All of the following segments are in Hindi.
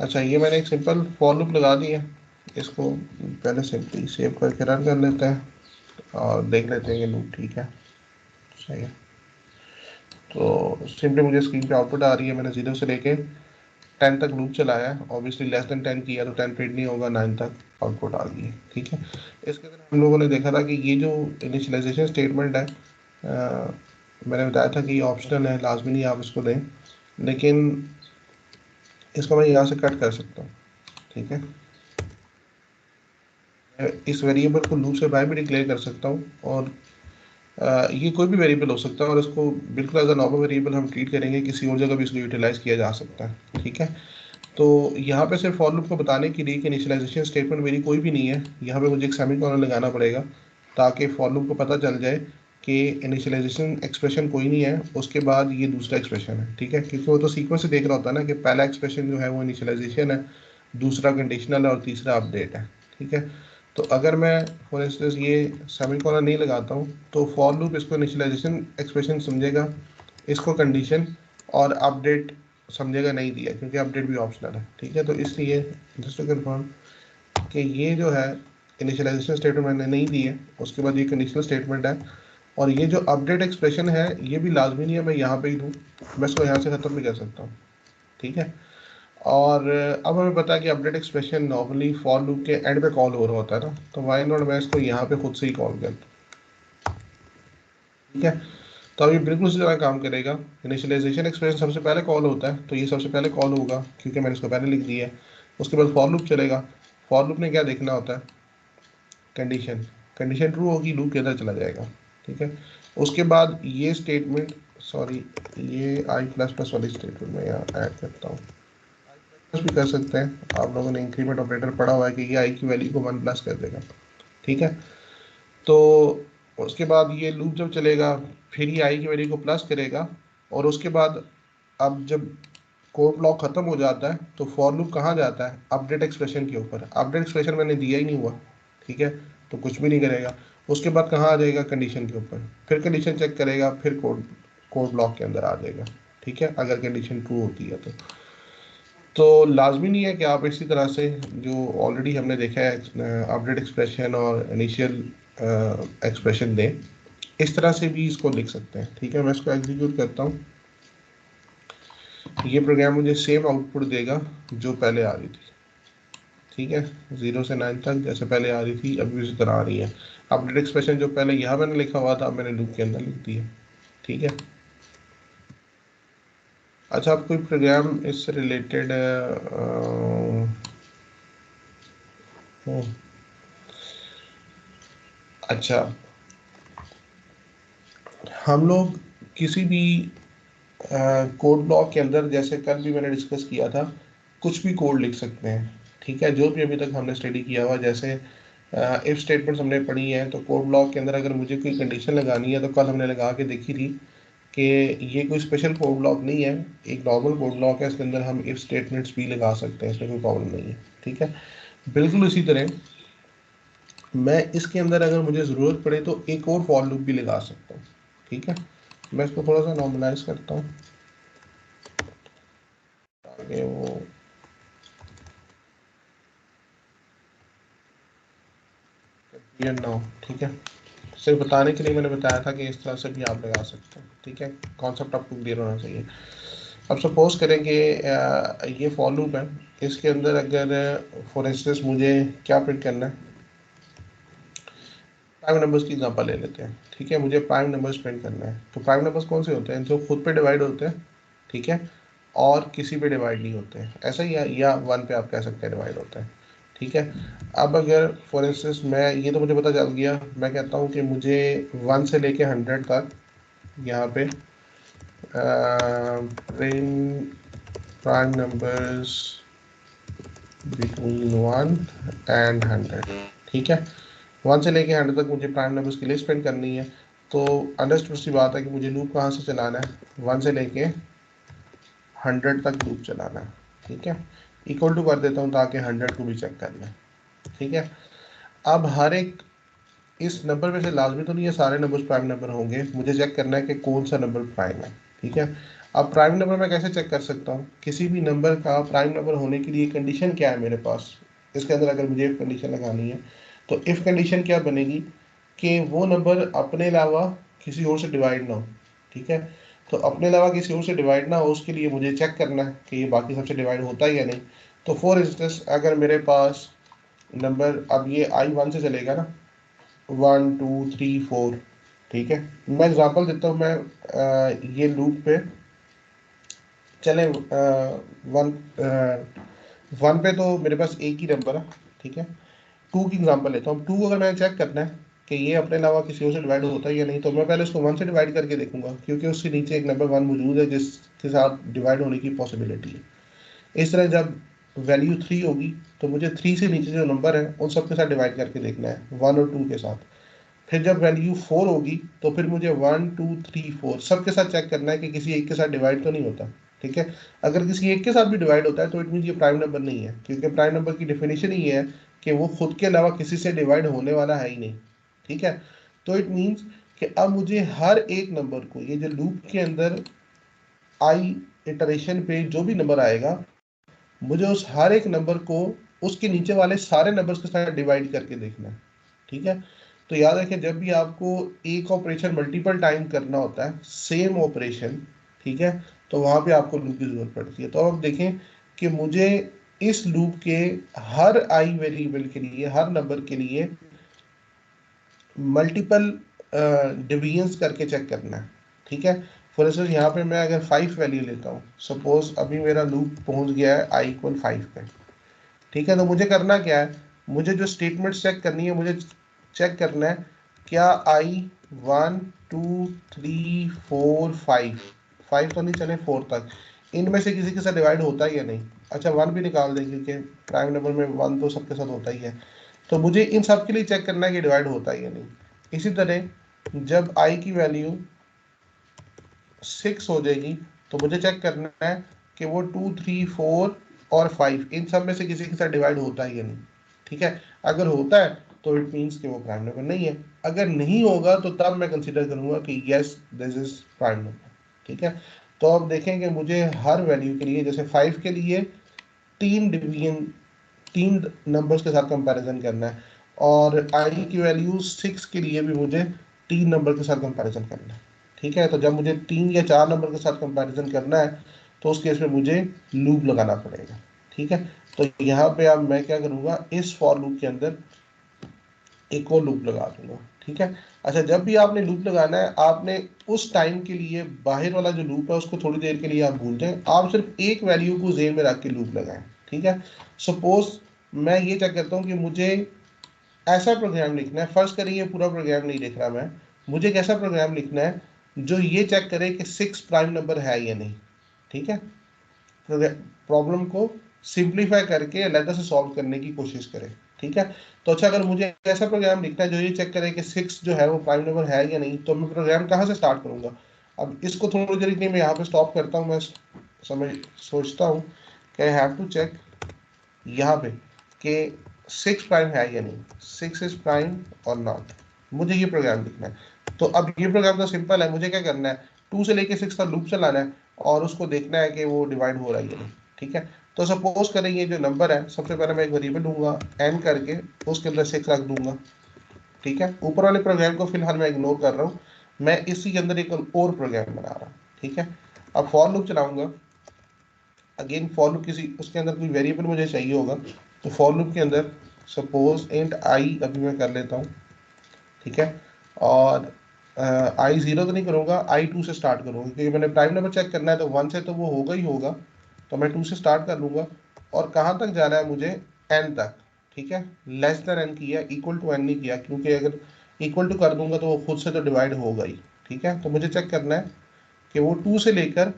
अच्छा, ये मैंने एक सिंपल फॉर लूप लगा दी है। इसको पहले सिंपली सेव करके रन कर लेते हैं और देख लेते हैं कि लूप ठीक है, सही है। तो सिंपली मुझे स्क्रीन पे आउटपुट आ रही है, मैंने 0 से लेके 10 तक लूप चलाया है। ऑब्वियसली लेस देन 10 किया तो 10 प्रिंट नहीं होगा, 9 तक आउटपुट आ गई है, ठीक है। इसके अंदर हम लोगों ने देखा था कि ये जो इनिशियलाइजेशन स्टेटमेंट है, मैंने बताया था कि ये ऑप्शनल है, लाजमी नहीं आप इसको दें, लेकिन इसको मैं यहाँ से कट कर सकता हूँ, ठीक है। मैं इस वेरिएबल को लूप से बाहर भी डिक्लेयर कर सकता हूँ, और ये कोई भी वेरिएबल हो सकता है, और इसको बिल्कुल एज अ नॉर्मल वेरिएबल हम ट्रीट करेंगे, किसी और जगह भी इसको यूटिलाइज किया जा सकता है, ठीक है। तो यहाँ पे सिर्फ फॉर लूप को बताने के लिए कि इनिशियलाइजेशन स्टेटमेंट मेरी कोई भी नहीं है, यहाँ पे मुझे एक सेमीकोलन लगाना पड़ेगा ताकि फॉर लूप को पता चल जाए कि इनिशियलाइजेशन एक्सप्रेशन कोई नहीं है, उसके बाद ये दूसरा एक्सप्रेशन है, ठीक है। क्योंकि वो तो सीक्वेंस से देख रहा होता है ना कि पहला एक्सप्रेशन जो है वो इनिशियलाइजेशन है, दूसरा कंडीशनल है और तीसरा अपडेट है, ठीक है। तो अगर मैं फॉर इंस्टेंस ये सेमीकोलन नहीं लगाता हूँ तो फॉर लूप इसको इनिशियलाइजेशन एक्सप्रेशन समझेगा, इसको कंडीशन, और अपडेट समझेगा नहीं दिया, क्योंकि अपडेट भी ऑप्शनल है, ठीक है। तो इसलिए जस्ट टू कंफर्म कि ये जो है इनिशियलाइजेशन स्टेटमेंट मैंने नहीं दी है, उसके बाद ये कंडीशनल स्टेटमेंट है, और ये जो अपडेट एक्सप्रेशन है ये भी लाजमी नहीं है मैं यहाँ पे ही दूँ, मैं इसको यहाँ से ख़त्म भी कर सकता हूँ, ठीक है। और अब हमें पता है कि update expression normally for loop के एंड पे कॉल हो रहा होता है ना, तो वाई नॉट मैं इसको यहाँ पे खुद से ही कॉल कर दूँ, ठीक है। तो अभी बिल्कुल उसी तरह काम करेगा। इनिशियलाइजेशन एक्सप्रेशन सबसे पहले कॉल होता है, तो ये सबसे पहले कॉल होगा क्योंकि मैंने इसको पहले लिख दिया है। उसके बाद फॉर लूप चलेगा। फॉर लूप ने क्या देखना होता है, कंडीशन, कंडीशन ट्रू होगी लूप के अंदर चला जाएगा, ठीक है। उसके बाद ये स्टेटमेंट, सॉरी, ये आई प्लस प्लस वाली स्टेटमेंट मैं यहाँ ऐड करता हूँ, प्लस भी कर सकते हैं, आप लोगों ने इंक्रीमेंट ऑपरेटर पढ़ा हुआ है कि ये आई की वैल्यू को 1 प्लस कर देगा, ठीक है। तो उसके बाद ये लूप जब चलेगा फिर ये आई की वैल्यू को प्लस करेगा, और उसके बाद अब जब कोड ब्लॉक खत्म हो जाता है तो फॉर लूप कहाँ जाता है, अपडेट एक्सप्रेशन के ऊपर। अपडेट एक्सप्रेशन मैंने दिया ही नहीं हुआ, ठीक है, तो कुछ भी नहीं करेगा। उसके बाद कहाँ आ जाएगा, कंडीशन के ऊपर, फिर कंडीशन चेक करेगा, फिर कोड कोड ब्लॉक के अंदर आ जाएगा, ठीक है, अगर कंडीशन ट्रू होती है तो लाजमी नहीं है कि आप इसी तरह से जो ऑलरेडी हमने देखा है अपडेट एक्सप्रेशन और इनिशियल एक्सप्रेशन दें, इस तरह से भी इसको लिख सकते हैं, ठीक है। मैं इसको एग्जीक्यूट करता हूँ, ये प्रोग्राम मुझे सेम आउटपुट देगा जो पहले आ रही थी, ठीक है। 0 से 9 तक जैसे पहले आ रही थी अभी उसी तरह आ रही है। अपडेट एक्सप्रेशन जो पहले यहाँ मैंने लिखा हुआ था मैंने लूप के अंदर लिख दिया, ठीक है। अच्छा, आप कोई प्रोग्राम इससे रिलेटेड अच्छा, हम लोग किसी भी कोड ब्लॉक के अंदर, जैसे कल भी मैंने डिस्कस किया था, कुछ भी कोड लिख सकते हैं, ठीक है, जो भी अभी तक हमने स्टडी किया हुआ। जैसे इफ स्टेटमेंट्स हमने पढ़ी है, तो कोड ब्लॉक के अंदर अगर मुझे कोई कंडीशन लगानी है तो कल हमने लगा के देखी थी कि ये कोई स्पेशल कोड ब्लॉक नहीं है, एक नॉर्मल कोड ब्लॉक है, इसके अंदर हम इफ स्टेटमेंट्स भी लगा सकते हैं, इसमें कोई प्रॉब्लम नहीं है, ठीक है। बिल्कुल इसी तरह मैं इसके अंदर अगर मुझे ज़रूरत पड़े तो एक और फॉर लूप भी लगा सकता हूँ, ठीक है। मैं इसको थोड़ा सा नॉर्मलाइज करता हूँ ताकि वो कंफ्यूजन ना हो, ठीक है। सिर्फ बताने के लिए मैंने बताया था कि इस तरह से भी आप लगा सकते हैं, ठीक है, कॉन्सेप्ट आपको क्लियर होना चाहिए। अब सपोज करें कि ये फॉर लूप है, इसके अंदर अगर फॉर इंस्टेंस मुझे क्या प्रिंट करना है, प्राइम नंबर्स की एग्जांपल ले लेते हैं, ठीक है। मुझे प्राइम नंबर्स प्रिंट करना है, तो प्राइम नंबर्स कौन से होते हैं, जो खुद पे डिवाइड होते हैं, ठीक है, और किसी पे डिवाइड नहीं होते हैं, ऐसा ही, या वन पे आप कह सकते हैं डिवाइड होता है, ठीक है। अब अगर फॉर इंस्टेंस मैं, ये तो मुझे पता चल गया, मैं कहता हूँ कि मुझे 1 से लेके 100 तक यहाँ पे print prime numbers between 1 and 100, ठीक है। 1 से लेके 100 तक मुझे प्राइम नंबर्स की लिस्ट प्रिंट करनी है, तो अंडरस्टूड सी बात है कि मुझे लूप कहाँ से चलाना है, 1 से लेके 100 तक लूप चलाना है, ठीक है। इक्वल टू कर देता हूँ ताकि 100 को भी चेक कर लें, ठीक है। अब हर एक इस नंबर में से लाजमी तो नहीं है सारे नंबर्स प्राइम नंबर होंगे, मुझे चेक करना है कि कौन सा नंबर प्राइम है, ठीक है। अब प्राइम नंबर मैं कैसे चेक कर सकता हूँ? किसी भी नंबर का प्राइम नंबर होने के लिए कंडीशन क्या है मेरे पास, इसके अंदर अगर मुझे इफ कंडीशन लगानी है तो इफ कंडीशन क्या बनेगी कि वो नंबर अपने अलावा किसी और से डिवाइड ना हो। ठीक है, तो अपने अलावा किसी और से डिवाइड ना हो उसके लिए मुझे चेक करना है कि ये बाकी सबसे डिवाइड होता है या नहीं। तो फॉर इंस्टेंस अगर मेरे पास नंबर, अब ये I1 से चलेगा ना, 1 2 3 4, ठीक है। मैं एग्जांपल देता हूँ, मैं ये लूप पे चले, वन वन पे तो मेरे पास एक ही नंबर है, ठीक है। टू की एग्जांपल लेता हूँ। टू अगर मैंने चेक करना है कि ये अपने अलावा किसी और से डिवाइड होता है या नहीं, तो मैं पहले उसको वन से डिवाइड करके देखूंगा, क्योंकि उसके नीचे एक नंबर वन मौजूद है जिसके साथ डिवाइड होने की पॉसिबिलिटी है। इस तरह जब वैल्यू थ्री होगी तो मुझे थ्री से नीचे जो नंबर है उन सबके साथ डिवाइड करके देखना है, वन और टू के साथ। फिर जब वैल्यू फोर होगी तो फिर मुझे वन टू थ्री फोर सबके साथ चेक करना है कि किसी एक के साथ डिवाइड तो नहीं होता। ठीक है, अगर किसी एक के साथ भी डिवाइड होता है तो इट मीन ये प्राइम नंबर नहीं है, क्योंकि प्राइम नंबर की डेफिनेशन ही है कि वो खुद के अलावा किसी से डिवाइड होने वाला है ही नहीं। ठीक है, तो इट मीन्स कि अब मुझे हर एक नंबर को, ये जो लूप के अंदर आई इटरेशन पे जो भी नंबर आएगा, मुझे उस हर एक नंबर को उसके नीचे वाले सारे नंबर्स के साथ डिवाइड करके देखना है। ठीक है, तो याद रखें जब भी आपको एक ऑपरेशन मल्टीपल टाइम करना होता है, सेम ऑपरेशन, ठीक है, तो वहां पे आपको लूप की जरूरत पड़ती है। तो अब देखें कि मुझे इस लूप के हर आई वेरिएबल के लिए, हर नंबर के लिए मल्टीपल डिवीजन्स करके चेक करना है। ठीक है, फॉर इंस्टेंस यहाँ पे मैं अगर फाइव वैल्यू लेता हूँ, सपोज अभी मेरा लूप पहुंच गया है आई इक्वल फाइव पे। ठीक है, तो मुझे करना क्या है, मुझे जो स्टेटमेंट चेक करनी है, मुझे चेक करना है क्या I one two three four five, five तो नहीं चले फोर तक, इनमें से किसी के साथ डिवाइड होता है या नहीं। अच्छा, वन भी निकाल दें क्योंकि प्राइम नंबर में वन तो सबके साथ होता ही है। तो मुझे इन सब के लिए चेक करना है कि डिवाइड होता है या नहीं। इसी तरह जब आई की वैल्यू सिक्स हो जाएगी तो मुझे चेक करना है कि वो टू थ्री फोर और फाइव इन सब में से किसी के साथ डिवाइड होता है या नहीं। ठीक है, अगर होता है तो इट मीन्स कि वो प्राइम नंबर नहीं है। अगर नहीं होगा तो तब मैं कंसीडर करूंगा कि yes this is prime number. ठीक है, तो अब देखें कि मुझे हर वैल्यू के लिए, जैसे फाइव के लिए तीन डिवीजन, तीन नंबर्स के साथ कंपैरिजन करना है, और आई की वैल्यू सिक्स के लिए भी मुझे तीन नंबर के साथ कंपैरिजन करना है। ठीक है, तो जब मुझे तीन या चार नंबर के साथ कंपैरिजन करना है तो उस केस में मुझे लूप लगाना पड़ेगा। ठीक है, तो यहाँ पे अब मैं क्या करूँगा, इस फॉर लूप के अंदर एक और लूप लगा दूंगा। ठीक है, अच्छा, जब भी आपने लूप लगाना है, आपने उस टाइम के लिए बाहर वाला जो लूप है उसको थोड़ी देर के लिए आप भूल जाएं, आप सिर्फ एक वैल्यू को जेन में रख के लूप लगाएं। ठीक है, सपोज मैं ये चेक करता हूँ कि मुझे ऐसा प्रोग्राम लिखना है, फर्स्ट करिए ये पूरा प्रोग्राम नहीं लिख रहा मैं, मुझे एक ऐसा प्रोग्राम लिखना है जो ये चेक करे कि सिक्स प्राइम नंबर है या नहीं। ठीक है, प्रॉब्लम को सिंप्लीफाई करके अलग से सॉल्व करने की कोशिश करें। ठीक है, तो अच्छा, अगर मुझे ऐसा प्रोग्राम लिखना है जो ये चेक करे कि सिक्स जो है वो प्राइम नंबर है या नहीं, तो मैं प्रोग्राम कहाँ से स्टार्ट करूंगा? अब इसको थोड़ी देर के लिए मैं यहाँ पे स्टॉप करता हूँ, मैं समझ सोचता हूँ कि आई हैव टू चेक यहाँ पे कि सिक्स प्राइम है या नहीं, सिक्स इज प्राइम और नॉट, मुझे ये प्रोग्राम लिखना है। तो अब ये प्रोग्राम तो सिंपल है, मुझे क्या करना है, टू से लेके सिक्स का लूप चलाना है और उसको देखना है कि वो डिवाइड हो रहा है या नहीं। ठीक है, तो सपोज करें ये जो नंबर है, सबसे पहले मैं एक वेरिएबल लूंगा एन करके, उसके अंदर सिक्स रख दूंगा। ठीक है, ऊपर वाले प्रोग्राम को फिलहाल मैं इग्नोर कर रहा हूँ, मैं इसी के अंदर एक और प्रोग्राम बना रहा हूँ। ठीक है, अब फॉर लूप चलाऊंगा, अगेन फॉर लूप किसी उसके अंदर कोई वेरिएबल मुझे चाहिए होगा, तो फॉर लूप के अंदर सपोज इंट आई अभी मैं कर लेता हूँ। ठीक है, और आई जीरो तो नहीं करूँगा, आई टू से स्टार्ट करूँगा, क्योंकि मैंने प्राइम नंबर चेक करना है तो वन से तो वो होगा ही होगा, तो मैं टू से स्टार्ट कर लूँगा। और कहाँ तक जाना है मुझे, एन तक। ठीक है, लेस देन एन किया, इक्वल टू एन नहीं किया, क्योंकि अगर इक्वल टू कर दूंगा तो वो खुद से तो डिवाइड होगा ही। ठीक है, तो मुझे चेक करना है कि वो टू से लेकर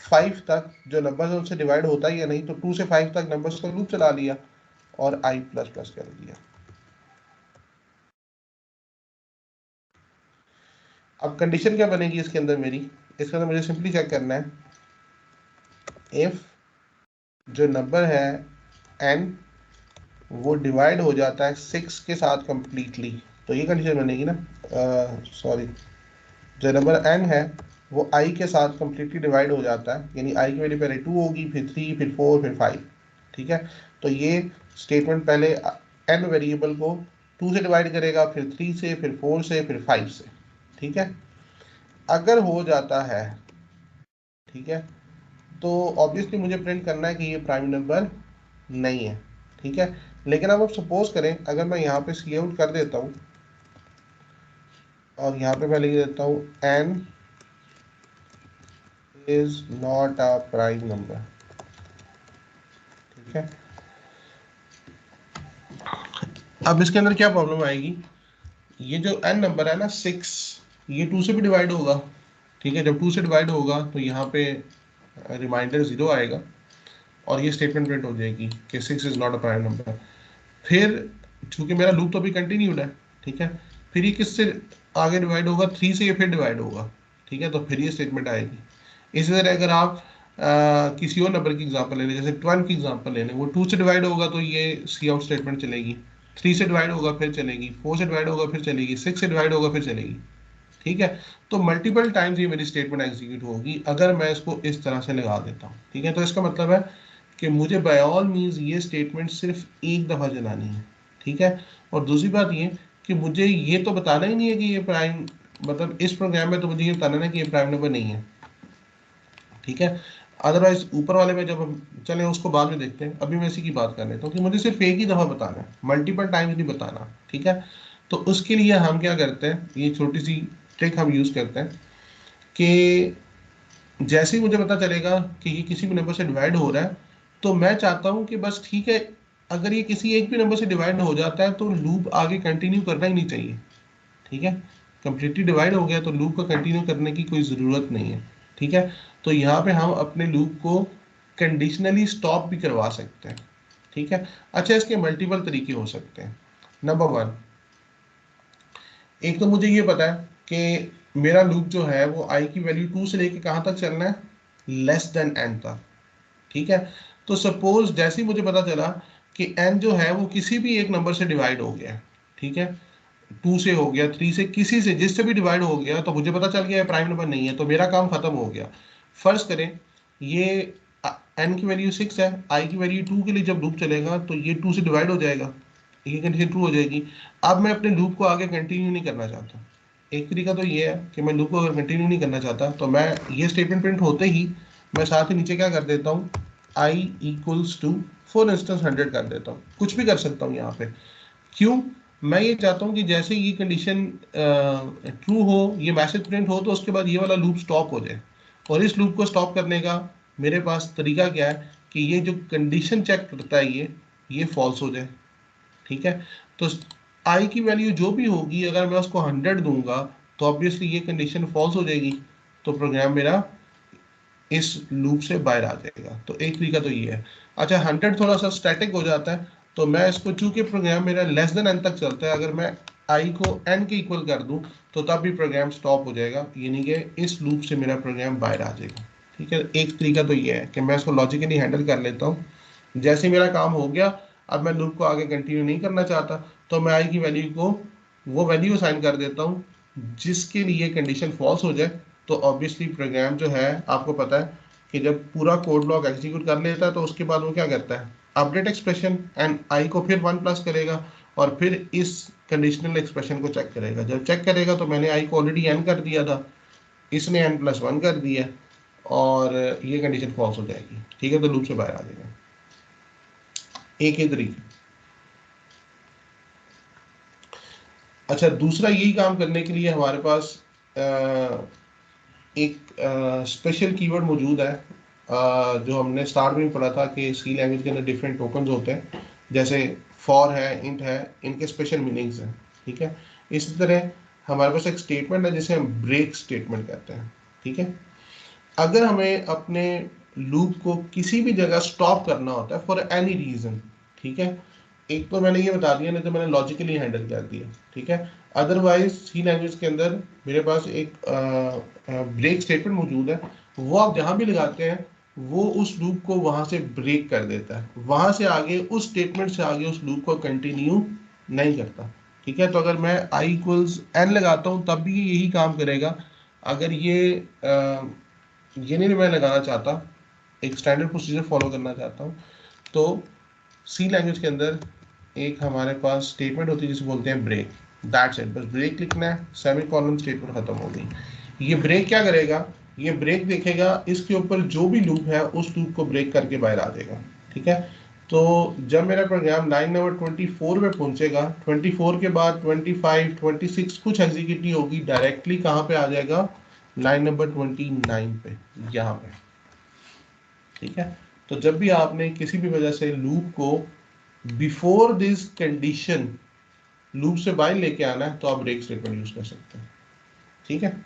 फाइव तक जो नंबर है उनसे डिवाइड होता है या नहीं, तो टू से फाइव तक नंबर्स का लूप चला लिया और आई प्लस प्लस कर दिया। अब कंडीशन क्या बनेगी इसके अंदर मेरी, इसके अंदर मुझे सिंपली चेक करना है इफ जो नंबर है एन वो डिवाइड हो जाता है सिक्स के साथ कंप्लीटली, तो ये कंडीशन बनेगी ना, सॉरी, जो नंबर एन है वो आई के साथ कंप्लीटली डिवाइड हो जाता है, यानी आई की वैल्यू पहले 2 होगी, फिर 3, फिर 4, फिर 5। ठीक है, तो ये स्टेटमेंट पहले एन वेरिएबल को 2 से डिवाइड करेगा, फिर 3 से, फिर 4 से, फिर 5 से। ठीक है, अगर हो जाता है, ठीक है, तो ऑब्वियसली मुझे प्रिंट करना है कि ये प्राइम नंबर नहीं है। ठीक है, लेकिन अब सपोज करें अगर मैं यहाँ पे सी आउट कर देता हूँ और यहाँ पे मैं लिख देता हूँ N is not a prime number. ठीक है, अब इसके अंदर क्या प्रॉब्लम आएगी, ये जो एन नंबर है ना 6, ये 2 से भी डिवाइड होगा। ठीक है, जब 2 से डिवाइड होगा तो यहाँ पे रिमाइंडर 0 आएगा और ये स्टेटमेंट प्रिंट हो जाएगी कि 6 is not a prime number. फिर चूंकि मेरा लूप तो अभी कंटिन्यूड है, ठीक है, फिर ये किससे आगे डिवाइड होगा, 3 से ये फिर डिवाइड होगा। ठीक है, तो फिर ये स्टेटमेंट आएगी। इसी तरह अगर आप किसी और नंबर की एग्जांपल ले लें, जैसे 12 की एग्जांपल ले लें, वो 2 से डिवाइड होगा तो ये सी आउट स्टेटमेंट चलेगी, 3 से डिवाइड होगा फिर चलेगी, 4 से डिवाइड होगा फिर चलेगी, 6 से डिवाइड होगा फिर चलेगी। ठीक है, तो मल्टीपल टाइम्स ये मेरी स्टेटमेंट एग्जीक्यूट होगी अगर मैं इसको इस तरह से लगा देता हूँ। ठीक है, तो इसका मतलब है कि मुझे बाय ऑल मीन्स ये स्टेटमेंट सिर्फ एक दफ़ा चलानी है। ठीक है, और दूसरी बात ये कि मुझे ये तो बताना ही नहीं है कि ये प्राइम, मतलब इस प्रोग्राम में तो मुझे ये बताना है कि ये प्राइम नंबर नहीं है। ठीक है, अदरवाइज ऊपर वाले में जब हम चले उसको बाद में देखते हैं, अभी मैं इसी की बात कर लेता हूँ कि मुझे सिर्फ एक ही दफ़ा बताना है, मल्टीपल टाइम्स नहीं बताना। ठीक है, तो उसके लिए हम क्या करते हैं, ये छोटी सी ट्रिक हम यूज़ करते हैं कि जैसे ही मुझे पता चलेगा कि ये किसी भी नंबर से डिवाइड हो रहा है, तो मैं चाहता हूँ कि बस ठीक है, अगर ये किसी एक भी नंबर से डिवाइड हो जाता है तो लूप आगे कंटिन्यू करना ही नहीं चाहिए। ठीक है, कंप्लीटली डिवाइड हो गया तो लूप को कंटिन्यू करने की कोई ज़रूरत नहीं है। ठीक है, तो यहाँ पे हम अपने लूप को कंडीशनली स्टॉप भी करवा सकते हैं। ठीक है, अच्छा, इसके मल्टीपल तरीके हो सकते हैं। नंबर 1, एक तो मुझे ये पता है कि मेरा लूप जो है वो आई की वैल्यू 2 से लेके कहाँ तक चलना है, लेस देन एन तक। ठीक है, तो सपोज जैसे ही मुझे पता चला कि एन जो है वो किसी भी एक नंबर से डिवाइड हो गया है, ठीक है, 2 से हो गया, 3 से, किसी से, जिससे भी डिवाइड हो गया, तो मुझे पता चल गया प्राइम नंबर नहीं है, तो मेरा काम खत्म हो गया। फर्ज करें ये एन की वैल्यू 6 है, आई की वैल्यू 2 के लिए जब लूप चलेगा तो ये 2 से डिवाइड हो जाएगा, ये कंडीशन ट्रू हो जाएगी। अब मैं अपने लूप को आगे कंटिन्यू नहीं करना चाहता। एक तरीका तो ये है कि मैं लूप को अगर कंटिन्यू नहीं करना चाहता तो मैं ये स्टेटमेंट प्रिंट होते ही मैं साथ ही नीचे क्या कर देता हूँ, I equals to for instance 100 कर देता हूँ, कुछ भी कर सकता हूँ यहाँ पे। क्यों, मैं ये चाहता हूँ कि जैसे ये कंडीशन ट्रू हो, ये मैसेज प्रिंट हो, तो उसके बाद ये वाला लूप स्टॉप हो जाए। और इस लूप को स्टॉप करने का मेरे पास तरीका क्या है कि ये जो कंडीशन चेक करता है ये फॉल्स हो जाए। ठीक है, तो आई की वैल्यू जो भी होगी अगर मैं उसको 100 दूंगा तो ऑब्वियसली ये कंडीशन फॉल्स हो जाएगी, तो प्रोग्राम मेरा इस लूप से बाहर आ जाएगा। तो एक तरीका तो ये है। अच्छा, 100 थोड़ा सा स्टैटिक हो जाता है, तो मैं इसको, चूंकि प्रोग्राम मेरा लेस देन एन तक चलता है, अगर मैं आई को एन के इक्वल कर दूं तो तब भी प्रोग्राम स्टॉप हो जाएगा, यानी कि इस लूप से मेरा प्रोग्राम बाहर आ जाएगा। ठीक है, एक तरीका तो ये है कि मैं इसको लॉजिकली हैंडल कर लेता हूँ। जैसे मेरा काम हो गया, अब मैं लूप को आगे कंटिन्यू नहीं करना चाहता, तो मैं आई की वैल्यू को वो वैल्यू असाइन कर देता हूँ जिसके लिए कंडीशन फॉल्स हो जाए। तो ऑब्वियसली प्रोग्राम जो है, आपको पता है कि जब पूरा कोड ब्लॉक एग्जीक्यूट कर लेता है तो उसके बाद वो क्या करता है, अपडेट एक्सप्रेशन एंड आई को फिर 1 प्लस करेगा और फिर इस कंडीशनल एक्सप्रेशन को चेक करेगा। जब चेक करेगा तो मैंने आई को ऑलरेडी एन कर दिया था, इसने एन प्लस 1 कर दिया और ये कंडीशन फॉल्स हो जाएगी। ठीक है, तो लूप से बाहर आ जाएगा। एक ही तरीके। अच्छा, दूसरा यही काम करने के लिए हमारे पास एक स्पेशल कीवर्ड मौजूद है, जो हमने स्टार्ट में पढ़ा था कि सी लैंग्वेज के अंदर डिफरेंट टोकन्स होते हैं, जैसे फॉर है, इंट है, इनके स्पेशल मीनिंग्स हैं। ठीक है, इसी तरह हमारे पास एक स्टेटमेंट है जिसे हम ब्रेक स्टेटमेंट कहते हैं। ठीक है, अगर हमें अपने लूप को किसी भी जगह स्टॉप करना होता है फॉर एनी रीजन, ठीक है, एक तो मैंने ये बता दिया, नहीं तो मैंने लॉजिकली हैंडल कर दिया। ठीक है, अदरवाइज सी लैंग्वेज के अंदर मेरे पास एक ब्रेक स्टेटमेंट मौजूद है, वो आप जहां भी लगाते हैं वो उस लूप को वहां से ब्रेक कर देता है, वहां से आगे उस स्टेटमेंट से आगे उस लूप को कंटिन्यू नहीं करता। ठीक है, तो अगर मैं आई इक्वल्स एन लगाता हूं तब भी ये यही काम करेगा, अगर ये नहीं मैं लगाना चाहता, एक स्टैंडर्ड प्रोसीजर फॉलो करना चाहता हूँ, तो सी लैंग्वेज के अंदर एक हमारे पास स्टेटमेंट होती है जिसे बोलते हैं ब्रेक। दैट्स इट, बस ब्रेक लिखना है, सेमी कॉलन, स्टेटमेंट खत्म हो गई। ये ब्रेक क्या करेगा, ये ब्रेक देखेगा इसके ऊपर जो भी लूप है उस लूप को ब्रेक करके बाहर आ जाएगा। ठीक है, तो जब मेरा प्रोग्राम लाइन नंबर 24 पे पहुंचेगा, 24 के बाद 25 26 कुछ एग्जीक्यूटिव होगी, डायरेक्टली कहाँ पे आ जाएगा, लाइन नंबर 29 पे, यहाँ पे। ठीक है, तो जब भी आपने किसी भी वजह से लूप को बिफोर दिस कंडीशन लूप से बाहर लेके आना है, तो आप ब्रेक स्टेटमेंट यूज कर सकते हैं। ठीक है,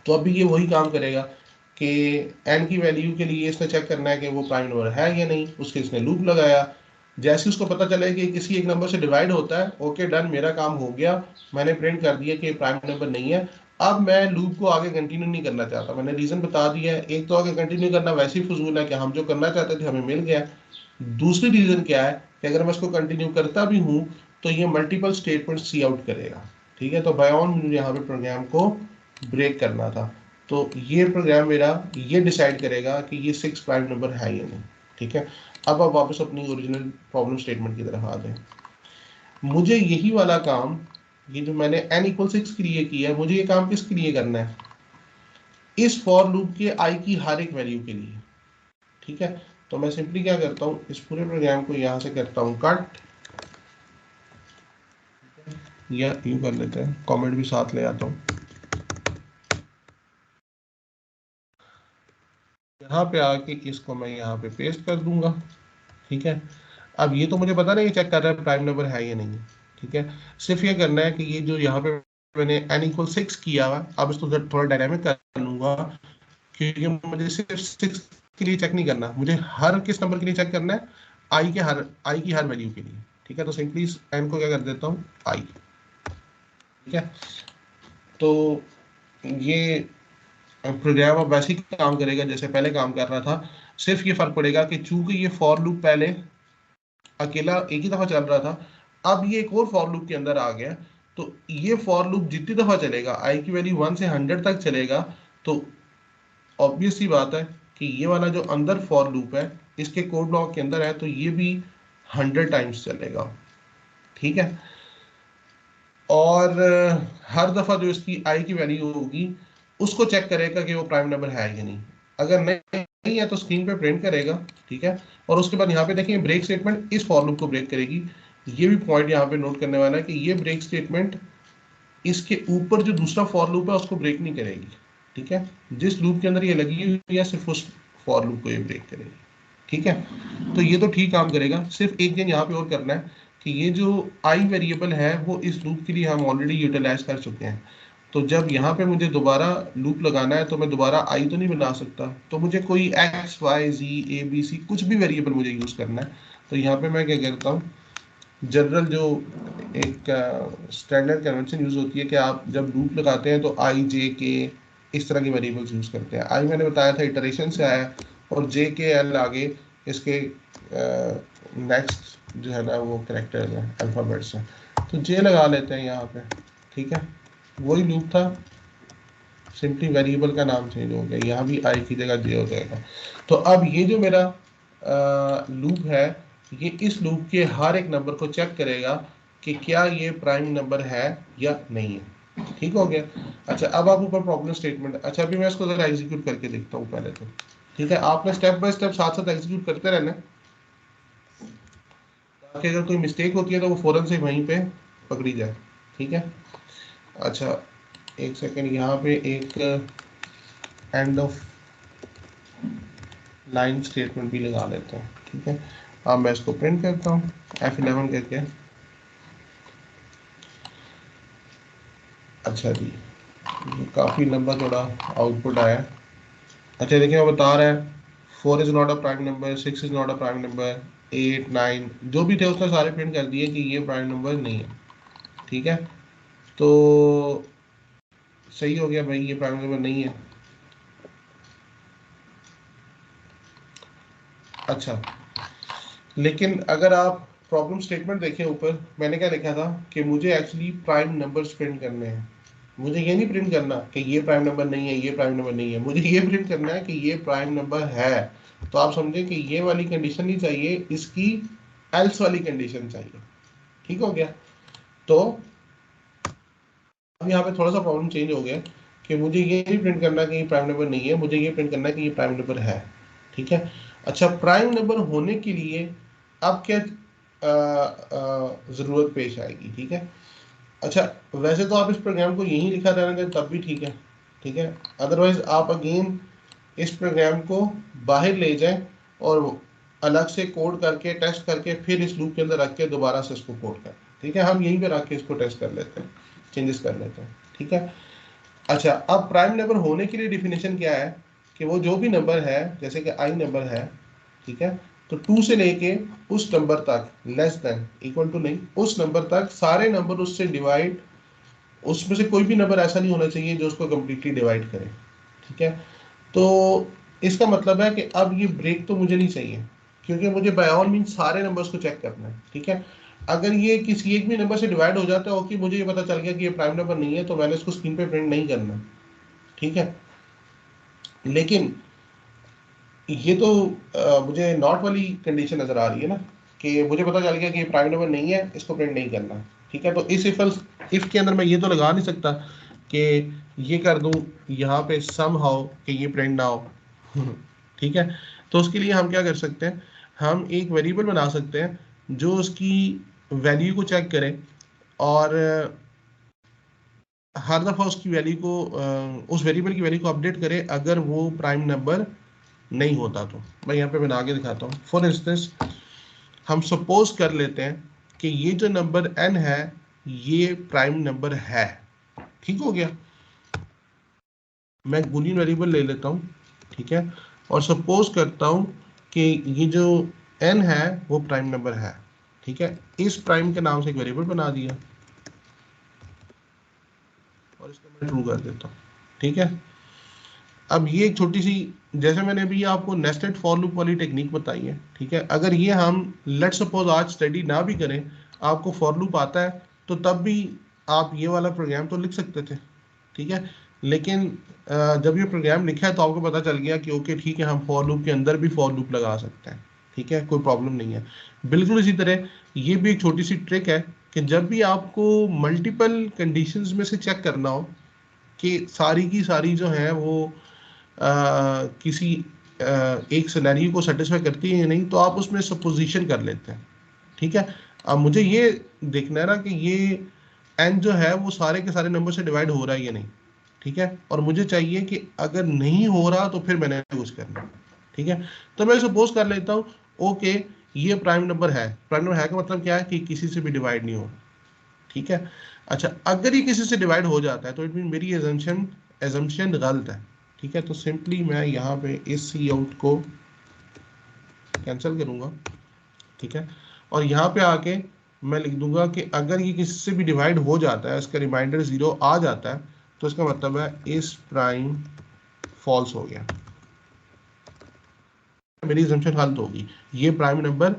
तो अभी ये वही काम करेगा कि एन की वैल्यू के लिए इसने चेक करना है कि वो प्राइम नंबर है या नहीं, उसके इसने लूप लगाया। जैसे उसको पता चले कि किसी एक नंबर से डिवाइड होता है, ओके डन, मेरा काम हो गया, मैंने प्रिंट कर दिया कि प्राइम नंबर नहीं है। अब मैं लूप को आगे कंटिन्यू नहीं करना चाहता, मैंने रीजन बता दिया है। एक तो आगे कंटिन्यू करना वैसे ही फजूल है कि हम जो करना चाहते थे हमें मिल गया। दूसरी रीजन क्या है कि अगर मैं इसको कंटिन्यू करता भी हूं तो ये मल्टीपल स्टेटमेंट सी आउट करेगा। ठीक है, तो बाय ऑन मुझे यहाँ पे प्रोग्राम को ब्रेक करना था, तो ये प्रोग्राम मेरा ये डिसाइड करेगा कि ये 6 प्राइम नंबर है या नहीं। ठीक है, अब आप वापस अपनी ओरिजिनल प्रॉब्लम स्टेटमेंट की तरफ आ जाए। मुझे यही वाला काम, ये जो मैंने n इक्वल 6 के लिए किया है, मुझे ये काम किसके लिए करना है, इस फॉर लूप के i की हर एक वैल्यू के लिए। ठीक है, तो मैं सिंपली क्या करता हूँ, इस पूरे प्रोग्राम को यहाँ से करता हूँ कट, या यूं कर लेते हैं, कमेंट भी साथ ले आता हूँ, यहाँ पे आके इसको मैं यहाँ पे पेस्ट कर दूंगा। ठीक है, अब ये तो मुझे पता नहीं चेक कर रहा है प्राइम नंबर है या नहीं है। ठीक है, सिर्फ ये करना है कि ये जो यहाँ पे मैंने n इक्वल 6 किया हुआ, अब इसको थोड़ा डायनामिक कर लूंगा, क्योंकि मुझे सिर्फ 6 के लिए चेक नहीं करना, मुझे हर किस नंबर के लिए चेक करना है, आई की हर वैल्यू के लिए। ठीक है, तो सिंपली n को क्या कर देता हूँ, आई। ठीक है, तो ये प्रोग्राम अब वैसे ही काम करेगा जैसे पहले काम कर रहा था। सिर्फ ये फर्क पड़ेगा कि चूंकि ये फॉर लूप पहले अकेला एक ही दफा चल रहा था, अब ये एक और फॉर लूप के अंदर आ गया, तो ये फॉर लूप जितनी दफा चलेगा, आई की वैल्यू 1 से 100 तक चलेगा, तो ऑब्वियस सी बात है कि ये वाला जो अंदर फॉर लूप है इसके कोड ब्लॉक के अंदर है, तो ये भी 100 टाइम्स चलेगा। ठीक है, और हर दफा जो इसकी आई की वैल्यू होगी उसको चेक करेगा कि वो प्राइम नंबर है या नहीं। अगर नहीं है तो स्क्रीन पे प्रिंट करेगा। ठीक है, और उसके बाद यहाँ पे देखिए ब्रेक स्टेटमेंट इस फॉर लूप को ब्रेक करेगी। ये भी पॉइंट यहाँ पे नोट करने वाला है कि ये ब्रेक स्टेटमेंट इसके ऊपर जो दूसरा फॉर लूप है उसको ब्रेक नहीं करेगी। ठीक है, जिस लूप के अंदर ये लगी हुई है सिर्फ उस फॉर लूप को ये ब्रेक करेगी। ठीक है, तो ये तो ठीक काम करेगा। सिर्फ एक दिन यहाँ पे और करना है कि ये जो आई वेरिएबल है वो इस लूप के लिए हम ऑलरेडी यूटिलाइज कर चुके हैं, तो जब यहाँ पे मुझे दोबारा लूप लगाना है तो मैं दोबारा आई तो नहीं बना सकता, तो मुझे कोई X Y G A B C कुछ भी वेरिएबल मुझे यूज करना है। तो यहाँ पे मैं क्या करता हूँ, जनरल जो एक स्टैंडर्ड कन्वेंशन यूज होती है कि आप जब लूप लगाते हैं तो आई जे के इस तरह की वेरिएबल्स यूज करते हैं। आई मैंने बताया था इटरेशन से आया, और जे के एल आगे इसके नेक्स्ट जो है ना वो करेक्टर्स हैं, अल्फ़ाबेट्स हैं, तो जे लगा लेते हैं यहाँ पे। ठीक है, वही लूप था, सिंपली वेरिएबल का नाम चेंज हो गया, यहाँ भी आई की जगह जे हो जाएगा। तो अब ये जो मेरा लूप है, ये इस लूप के हर एक नंबर को चेक करेगा कि क्या ये प्राइम नंबर है या नहीं है। ठीक हो गया। अच्छा, अब आप ऊपर प्रॉब्लम स्टेटमेंट, अच्छा अभी मैं इसको जरा एग्जीक्यूट करके देखता हूँ पहले तो। ठीक है, आपने स्टेप बाय स्टेप साथ साथ एग्जीक्यूट करते रहना, ताकि अगर कोई मिस्टेक होती है तो वो फौरन से वहीं पे पकड़ी जाए। ठीक है, अच्छा एक सेकेंड, यहाँ पे एक एंड ऑफ लाइन स्टेटमेंट भी लगा लेते हैं। ठीक है, अब मैं इसको प्रिंट करता हूँ F11 करके। अच्छा जी, काफ़ी लंबा थोड़ा आउटपुट आया। अच्छा देखिए, वो बता रहा है 4 is not a prime number, 6 is not a prime number, 8 9 जो भी थे उसने सारे प्रिंट कर दिए कि ये प्राइम नंबर नहीं है। ठीक है, तो सही हो गया भाई, ये प्राइम नंबर नहीं है। अच्छा, लेकिन अगर आप प्रॉब्लम स्टेटमेंट देखें ऊपर, मैंने क्या लिखा था कि मुझे एक्चुअली प्राइम नंबर्स प्रिंट करने हैं। मुझे ये नहीं प्रिंट करना कि ये प्राइम नंबर नहीं है, ये प्राइम नंबर नहीं है, मुझे ये प्रिंट करना है कि ये प्राइम नंबर है। तो आप समझे कि ये वाली कंडीशन नहीं चाहिए, इसकी एल्स वाली कंडीशन चाहिए। ठीक हो गया। तो अब यहाँ पे थोड़ा सा प्रॉब्लम चेंज हो गया कि मुझे ये नहीं प्रिंट करना कि ये प्राइम नंबर नहीं है, मुझे ये प्रिंट करना है कि ये प्राइम नंबर है। ठीक है। अच्छा, प्राइम नंबर होने के लिए अब क्या जरूरत पेश आएगी? ठीक है। अच्छा, वैसे तो आप इस प्रोग्राम को यहीं लिखा रहने दें तब भी ठीक है। ठीक है। अदरवाइज आप अगेन इस प्रोग्राम को बाहर ले जाएं और अलग से कोड करके टेस्ट करके फिर इस लूप के अंदर रख के दोबारा से इसको कोड करें। ठीक है। हम यहीं पे रख के इसको टेस्ट कर लेते हैं, चेंजेस कर लेते हैं। ठीक है। अच्छा, अब प्राइम नंबर होने के लिए डिफिनेशन क्या है कि वो जो भी नंबर है, जैसे कि आई नंबर है, ठीक है, तो 2 से लेके उस नंबर तक, लेस देन इक्वल टू नहीं, उस नंबर तक सारे नंबर उससे डिवाइड, उसमें से कोई भी नंबर ऐसा नहीं होना चाहिए जो उसको कंप्लीटली डिवाइड करे। ठीक है। तो इसका मतलब है कि अब ये ब्रेक तो मुझे नहीं चाहिए, क्योंकि मुझे बाय ऑल मीन सारे नंबर्स को चेक करना है। ठीक है। अगर ये किसी एक भी नंबर से डिवाइड हो जाता है, ओके, मुझे ये पता चल गया कि ये प्राइम नंबर नहीं है, तो मैंने इसको स्क्रीन पे प्रिंट नहीं करना। ठीक है। लेकिन ये तो मुझे नॉट वाली कंडीशन नजर आ रही है ना, कि मुझे पता चल गया कि ये प्राइम नंबर नहीं है, इसको प्रिंट नहीं करना। ठीक है। तो इस इफ के अंदर मैं ये तो लगा नहीं सकता कि ये कर दूं यहाँ पे सम हाउ कि ये प्रिंट ना हो। ठीक है। तो उसके लिए हम क्या कर सकते हैं, हम एक वेरिएबल बना सकते हैं जो उसकी वैल्यू को चेक करे और हर दफा उसकी वैल्यू को उस वेरिएबल की वैल्यू को अपडेट करे अगर वो प्राइम नंबर नहीं होता। तो मैं यहाँ पे बना के दिखाता हूँ। फॉर इंस्टेंस, हम सपोज कर लेते हैं कि ये जो नंबर n है ये प्राइम नंबर है। ठीक हो गया। मैं बूलियन वेरिएबल ले लेता हूँ। ठीक है। और सपोज करता हूँ कि ये जो n है वो प्राइम नंबर है। ठीक है। इस प्राइम के नाम से एक वेरिएबल बना दिया और इसको मैं ट्रू कर देता हूँ। ठीक है। अब ये एक छोटी सी, जैसे मैंने अभी आपको नेस्टेड फॉर लूप वाली टेक्निक बताई है। ठीक है। अगर ये हम लेट सपोज आज स्टडी ना भी करें, आपको फॉर लूप आता है, तो तब भी आप ये वाला प्रोग्राम तो लिख सकते थे। ठीक है। लेकिन जब ये प्रोग्राम लिखा है तो आपको पता चल गया कि ओके ठीक है, हम फॉर लूप के अंदर भी फॉर लूप लगा सकते हैं। ठीक है, कोई प्रॉब्लम नहीं है। बिल्कुल इसी तरह ये भी एक छोटी सी ट्रिक है कि जब भी आपको मल्टीपल कंडीशंस में से चेक करना हो कि सारी की सारी जो है वो किसी एक सिनेरियो को सेटिस्फाई करती है या नहीं, तो आप उसमें सपोजिशन कर लेते हैं। ठीक है। अब मुझे ये देखना है ना कि ये एन जो है वो सारे के सारे नंबर से डिवाइड हो रहा है या नहीं। ठीक है। और मुझे चाहिए कि अगर नहीं हो रहा तो फिर मैंने यूज करना है। ठीक है। तो मैं सपोज कर लेता हूँ, ओके, ये प्राइम नंबर है। प्राइम नंबर है का मतलब क्या है कि किसी से भी डिवाइड नहीं हो रहा। ठीक है। अच्छा, अगर ये किसी से डिवाइड हो जाता है तो इट मीन मेरी एजम्पशन गलत है। ठीक है। तो सिंपली मैं यहाँ पे इस सी आउट को कैंसिल करूंगा। ठीक है। और यहाँ पे आके मैं लिख दूंगा कि अगर ये किसी से भी डिवाइड हो जाता है, इसका रिमाइंडर 0 आ जाता है, तो इसका मतलब है इस प्राइम फॉल्स हो गया, मेरी एजम्पशन गलत होगी, ये प्राइम नंबर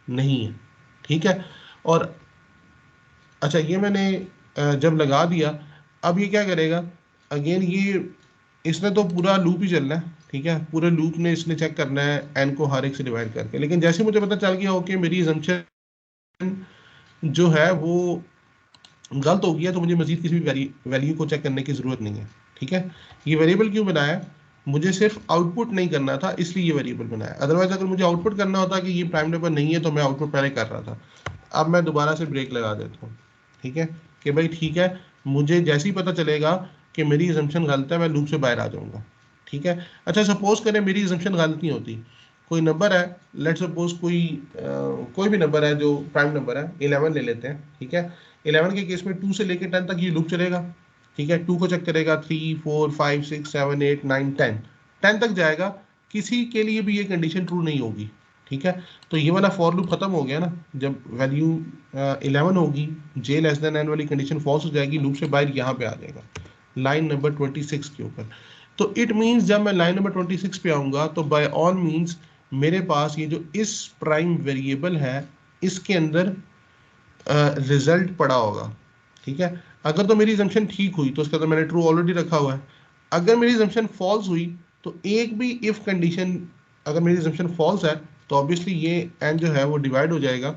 नहीं है। ठीक है। और अच्छा, ये मैंने जब लगा दिया, अब ये क्या करेगा, अगेन ये इसने तो पूरा लूप ही चलना है। ठीक है। पूरे लूप में इसने चेक करना है एन को हर एक से डिवाइड करके। लेकिन जैसे मुझे पता चल गया ओके मेरी assumption जो है वो गलत हो गया, तो मुझे मजीद किसी भी वैल्यू को चेक करने की जरूरत नहीं है। ठीक है। ये वेरिएबल क्यों बनाया, मुझे सिर्फ आउटपुट नहीं करना था इसलिए ये वेरिएबल बनाया। अदरवाइज अगर मुझे आउटपुट करना होता कि ये प्राइम नंबर नहीं है तो मैं आउटपुट पहले कर रहा था। अब मैं दोबारा से ब्रेक लगा देता हूँ। ठीक है। कि भाई ठीक है, मुझे जैसे ही पता चलेगा कि मेरी assumption गलत है, मैं लूप से बाहर आ जाऊंगा। ठीक है। अच्छा, सपोज करें मेरी assumption गलत नहीं होती, कोई नंबर है, लेट सपोज कोई भी नंबर है जो प्राइम नंबर है, 11 ले लेते हैं। ठीक है। 11 के केस में 2 से लेकर 10 तक ये लूप चलेगा। ठीक है। 2 को चेक करेगा, 3 4 5 6 7 8 9 10, 10 तक जाएगा। किसी के लिए भी ये कंडीशन ट्रू नहीं होगी। ठीक है। तो ये वाला फॉर लूप खत्म हो गया ना, जब वैल्यू 11 होगी, जे लेस देन एन वाली कंडीशन फॉल्स हो जाएगी, लूप से बाहर यहाँ पे आ जाएगा लाइन नंबर 26 के ऊपर। तो इट मीन्स जब मैं लाइन नंबर 26 पे आऊंगा तो बाय ऑल मीन्स मेरे पास ये जो इस प्राइम वेरिएबल है इसके अंदर रिजल्ट पड़ा होगा। ठीक है। अगर तो मेरी assumption ठीक हुई तो उसका तो मैंने ट्रू ऑलरेडी रखा हुआ है। अगर मेरी assumption फॉल्स हुई तो एक भी इफ कंडीशन, अगर मेरी assumption फॉल्स है तो ऑब्वियसली ये एन जो है वो डिवाइड हो जाएगा,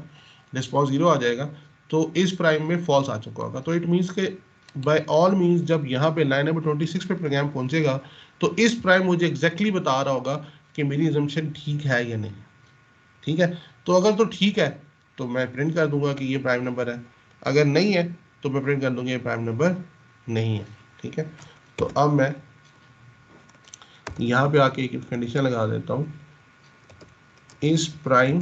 रिस्पॉन्स जीरो आ जाएगा, तो इस प्राइम में फॉल्स आ चुका होगा। तो इट मीन्स के बाय ऑल मीन्स जब यहाँ पे लाइन नंबर 26 पे प्रोग्राम पहुंचेगा तो इस प्राइम मुझे एग्जैक्टली बता रहा होगा कि मेरी assumption ठीक है या नहीं। ठीक है, तो अगर तो ठीक है तो मैं प्रिंट कर दूंगा कि ये प्राइम नंबर है, अगर नहीं है तो मैं प्रिंट कर दूंगा ये प्राइम नंबर नहीं है। ठीक है, तो अब मैं यहाँ पे आके एक कंडीशन लगा देता हूँ, इस प्राइम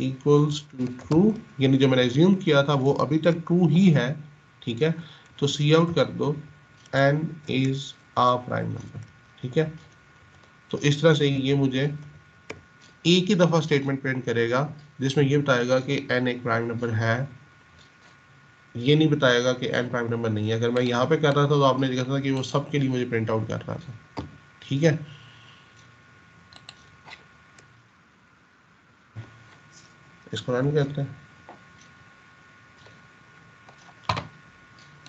इक्वल्स टू ट्रू, यानी जो मैंने एज्यूम किया था वो अभी तक ट्रू ही है। ठीक है, तो सी आउट कर दो N is a prime number. ठीक है, तो इस तरह से ये मुझे एक ही दफा स्टेटमेंट प्रिंट करेगा जिसमें ये बताएगा कि एन एक प्राइम नंबर है, ये नहीं बताएगा कि एन प्राइम नंबर नहीं है। अगर मैं यहाँ पे कर रहा था तो आपने देखा था कि वो सब के लिए मुझे प्रिंट आउट कर रहा था। ठीक है, इसको रन करते हैं।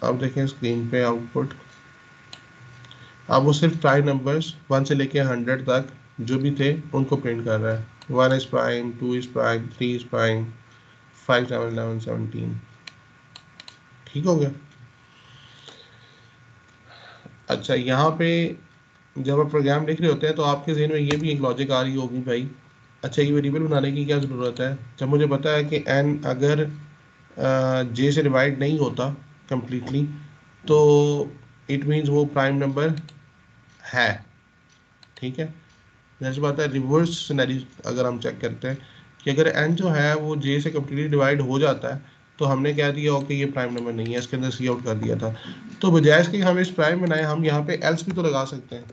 अब देखें स्क्रीन पे आउटपुट, अब वो सिर्फ प्राइम नंबर्स 1 से लेके 100 तक जो भी थे उनको प्रिंट कर रहा है। 1 is prime, 2 is prime, 3 is prime, 5, 7, 11, 17। ठीक हो गया। अच्छा, यहाँ पे जब आप प्रोग्राम लिख रहे होते हैं तो आपके जहन में ये भी एक लॉजिक आ रही होगी भाई, अच्छा ये वेरिएबल बनाने की क्या ज़रूरत है जब मुझे पता है कि एन अगर जे से डिवाइड नहीं होता कंप्लीटली तो इट मीन्स वो प्राइम नंबर है। ठीक है, जैसे बात है रिवर्स सिनेरियो अगर हम चेक करते हैं कि अगर एन जो है वो जे से कम्प्लीटली डिवाइड हो जाता है तो हमने क्या दिया, ओके ये प्राइम नंबर नहीं है, इसके अंदर सी आउट कर दिया था। तो बजाय इसके हम इस प्राइम बनाए, हम यहाँ पे एल्स भी तो लगा सकते हैं।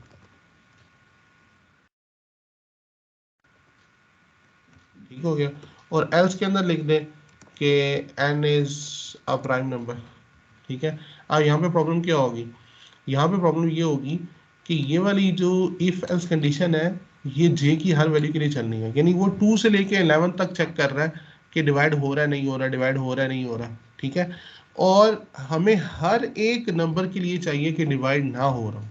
ठीक हो गया, और एल्स के अंदर लिख दें कि N is a prime number. ठीक है, अब यहाँ पे प्रॉब्लम क्या होगी, यहाँ पे प्रॉब्लम ये होगी कि ये वाली जो इफ एल्स कंडीशन है ये जे की हर वैल्यू के लिए चलनी है, यानी वो 2 से लेके 11 तक चेक कर रहा है कि डिवाइड हो रहा है नहीं हो रहा, डिवाइड हो रहा है नहीं हो रहा। ठीक है, और हमें हर एक नंबर के लिए चाहिए कि डिवाइड ना हो रहा हो।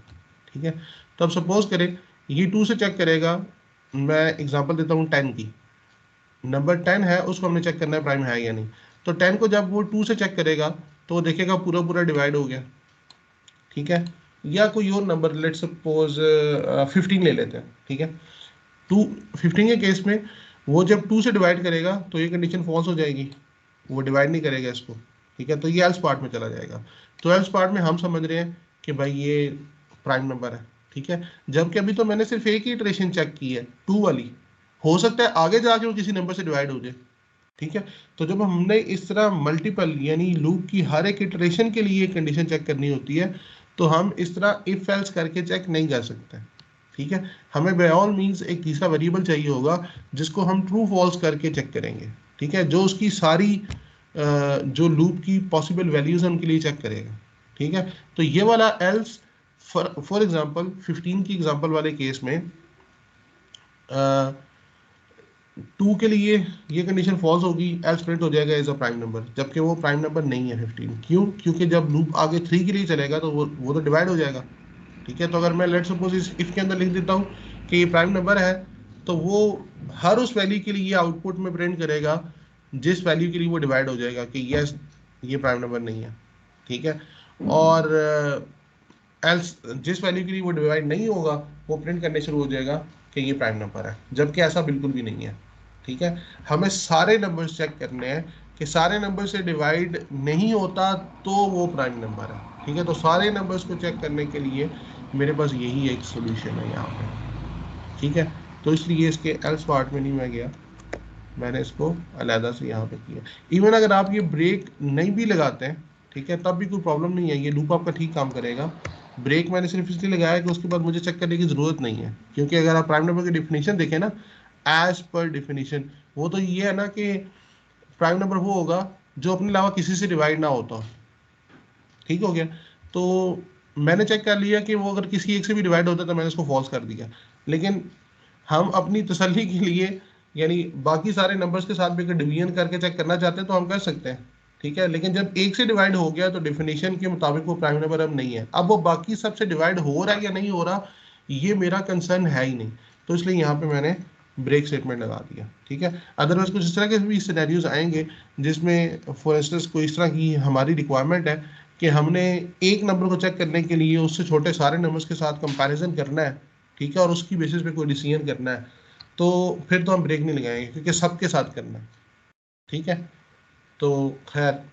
ठीक है, तो अब सपोज करें ये 2 से चेक करेगा, मैं एग्जांपल देता हूँ 10 की, नंबर 10 है उसको हमने चेक करना है प्राइम है या नहीं। तो 10 को जब वो 2 से चेक करेगा तो वो देखेगा पूरा पूरा डिवाइड हो गया। ठीक है, या कोई और नंबर लेट सपोज 15 ले लेते हैं। ठीक है, 2 15 के केस में वो जब 2 से डिवाइड करेगा तो ये कंडीशन फॉल्स हो जाएगी, वो डिवाइड नहीं करेगा इसको। ठीक है, तो ये एल्स पार्ट में चला जाएगा। तो एल्स पार्ट में हम समझ रहे हैं कि भाई ये प्राइम नंबर है। ठीक है, जबकि अभी तो मैंने सिर्फ एक ही इटरेशन चेक की है 2 वाली, हो सकता है आगे जाके वो किसी नंबर से डिवाइड हो जाए। ठीक है, तो जब हमने इस तरह मल्टीपल यानी लूप की हर एक इटरेशन के लिए कंडीशन चेक करनी होती है तो हम इस तरह इफ एल्स करके चेक नहीं कर सकते। ठीक है, हमें बाय ऑल मींस एक तीसरा वेरिएबल चाहिए होगा जिसको हम ट्रू फॉल्स करके चेक करेंगे। ठीक है, जो उसकी सारी जो लूप की पॉसिबल वैल्यूज हैं उनके लिए चेक करेगा। ठीक है, तो ये वाला एल्स फॉर एग्जांपल 15 की एग्जांपल वाले केस में 2 के लिए ये कंडीशन फॉल्स होगी, एल्स प्रिंट हो जाएगा एज अ प्राइम नंबर, जबकि वो प्राइम नंबर नहीं है 15। क्यों? क्योंकि जब लूप आगे 3 के लिए चलेगा तो वो तो डिवाइड हो जाएगा। ठीक है, तो अगर मैं लेट सपोज इस इफ के अंदर लिख देता हूँ कि ये प्राइम नंबर है तो वो हर उस वैल्यू के लिए आउटपुट में प्रिंट करेगा जिस वैल्यू के लिए वो डिवाइड हो जाएगा कि यस ये प्राइम नंबर नहीं है। ठीक है, और एल्स जिस वैल्यू के लिए वो डिवाइड नहीं होगा वो प्रिंट करने शुरू हो जाएगा कि ये प्राइम नंबर है, जबकि ऐसा बिल्कुल भी नहीं है। ठीक है, हमें सारे नंबर्स चेक करने हैं कि सारे नंबर से डिवाइड नहीं होता तो वो प्राइम नंबर है। ठीक है, तो सारे नंबर्स को चेक करने के लिए मेरे पास यही एक सोल्यूशन है यहाँ पे। ठीक है, तो इसलिए इसके एल्स पार्ट में नहीं मैं गया, मैंने इसको अलहदा से यहाँ पे किया। इवन अगर आप ये ब्रेक नहीं भी लगाते हैं ठीक है तब भी कोई प्रॉब्लम नहीं है, ये लूप आपका ठीक काम करेगा। ब्रेक मैंने सिर्फ इसलिए लगाया कि उसके बाद मुझे चेक करने की ज़रूरत नहीं है, क्योंकि अगर आप प्राइम नंबर की डिफिनीशन देखें ना, एज पर डिफिनीशन वो तो ये है ना कि प्राइम नंबर वो होगा जो अपने अलावा किसी से डिवाइड ना होता हो। ठीक हो गया, तो मैंने चेक कर लिया कि वो अगर किसी एक से भी डिवाइड होता तो मैंने उसको फॉल्स कर दिया। लेकिन हम अपनी तसल्ली के लिए यानी बाकी सारे नंबर्स के साथ भी अगर डिवीजन करके चेक करना चाहते हैं तो हम कर सकते हैं। ठीक है, लेकिन जब एक से डिवाइड हो गया तो डेफिनेशन के मुताबिक वो प्राइम नंबर अब नहीं है। अब वो बाकी सबसे डिवाइड हो रहा है या नहीं हो रहा, ये मेरा कंसर्न है ही नहीं, तो इसलिए यहाँ पे मैंने ब्रेक स्टेटमेंट लगा दिया। ठीक है, अदरवाइज कुछ इस तरह के भी सिनेरियोज आएंगे जिसमें फॉर इंस्टेंस कोई इस तरह की हमारी रिक्वायरमेंट है कि हमने एक नंबर को चेक करने के लिए उससे छोटे सारे नंबर्स के साथ कंपैरिजन करना है, ठीक है, और उसकी बेसिस पे कोई डिसीजन करना है, तो फिर तो हम ब्रेक नहीं लगाएंगे क्योंकि सबके साथ करना है। ठीक है, तो खैर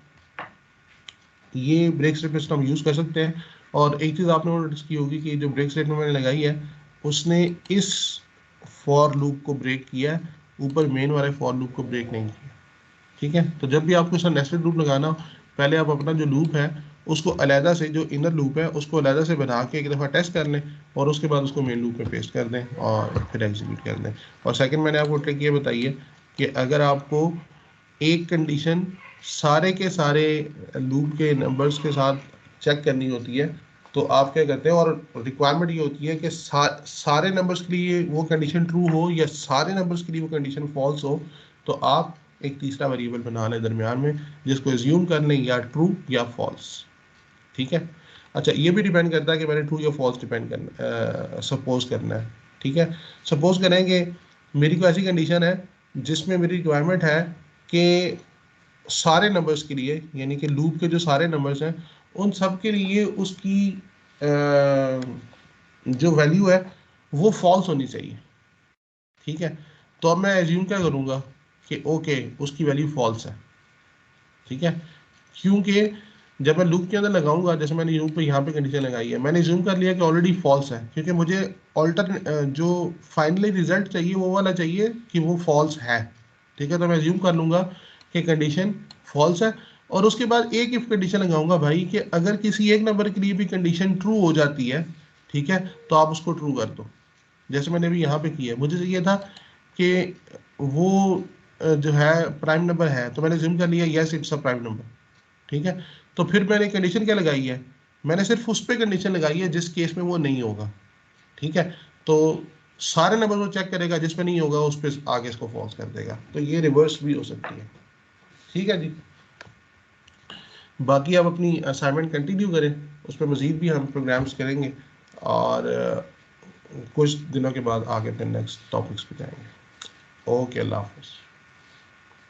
ये ब्रेक स्टेटमेंट हम यूज़ कर सकते हैं। और एक चीज़ आपने नोटिस की होगी कि जो ब्रेक स्टेटमेंट मैंने लगाई है उसने इस फॉर लूप को ब्रेक किया है, ऊपर मेन वाले फॉर लूप को ब्रेक नहीं किया। ठीक है, तो जब भी आपको इसका नेस्टेड लूप लगाना हो, पहले आप अपना जो लूप है उसको अलहदा से, जो इनर लूप है उसको अलहदा से बना के एक दफ़ा टेस्ट कर लें और उसके बाद उसको मेन लूप में पेस्ट कर दें और फिर एग्जीक्यूट कर दें। और सेकंड मैंने आपको ट्रिक ये बताई है कि अगर आपको एक कंडीशन सारे के सारे लूप के नंबर्स के साथ चेक करनी होती है तो आप क्या करते हैं, और रिक्वायरमेंट ये होती है कि सारे नंबर्स के लिए वो कंडीशन ट्रू हो या सारे नंबर्स के लिए वो कंडीशन फॉल्स हो, तो आप एक तीसरा वेरिएबल बना लें दरमियान में जिसको एज्यूम कर लें या ट्रू या फॉल्स। ठीक है, अच्छा ये भी डिपेंड करता है कि मैंने ट्रू या फॉल्स डिपेंड करना सपोज करना है। ठीक है, सपोज करेंगे मेरी कोई ऐसी कंडीशन है जिसमें मेरी रिक्वायरमेंट है कि सारे नंबर्स के लिए, यानी कि लूप के जो सारे नंबर्स हैं उन सब के लिए उसकी जो वैल्यू है वो फॉल्स होनी चाहिए। ठीक है, तो अब मैं एज्यूम क्या करूँगा कि ओके उसकी वैल्यू फॉल्स है। ठीक है, क्योंकि जब मैं लूप के अंदर लगाऊंगा, जैसे मैंने लूप पे यहाँ पे कंडीशन लगाई है, मैंने जूम कर लिया कि ऑलरेडी फॉल्स है, क्योंकि मुझे ऑल्टर जो फाइनली रिजल्ट चाहिए वो वाला चाहिए कि वो फॉल्स है। ठीक है, तो मैं जूम कर लूंगा कि कंडीशन फॉल्स है और उसके बाद एक इफ कंडीशन लगाऊंगा भाई कि अगर किसी एक नंबर के लिए भी कंडीशन ट्रू हो जाती है, ठीक है, तो आप उसको ट्रू कर दो। जैसे मैंने अभी यहाँ पे किया, मुझे चाहिए था कि वो जो है प्राइम नंबर है, तो मैंने जिम कर लिया yes it's a prime number. ठीक है, तो फिर मैंने कंडीशन क्या लगाई है, मैंने सिर्फ उस पर कंडीशन लगाई है जिस केस में वो नहीं होगा। ठीक है, तो सारे नंबर को चेक करेगा, जिसमें नहीं होगा उस पर आगे इसको फॉल्स कर देगा। तो ये रिवर्स भी हो सकती है। ठीक है जी, बाकी आप अपनी असाइनमेंट कंटिन्यू करें, उस पर मज़ीद भी हम प्रोग्राम्स करेंगे और कुछ दिनों के बाद आगे फिर नेक्स्ट टॉपिक्स पे जाएंगे। ओके, अल्लाह हाफ़िज़।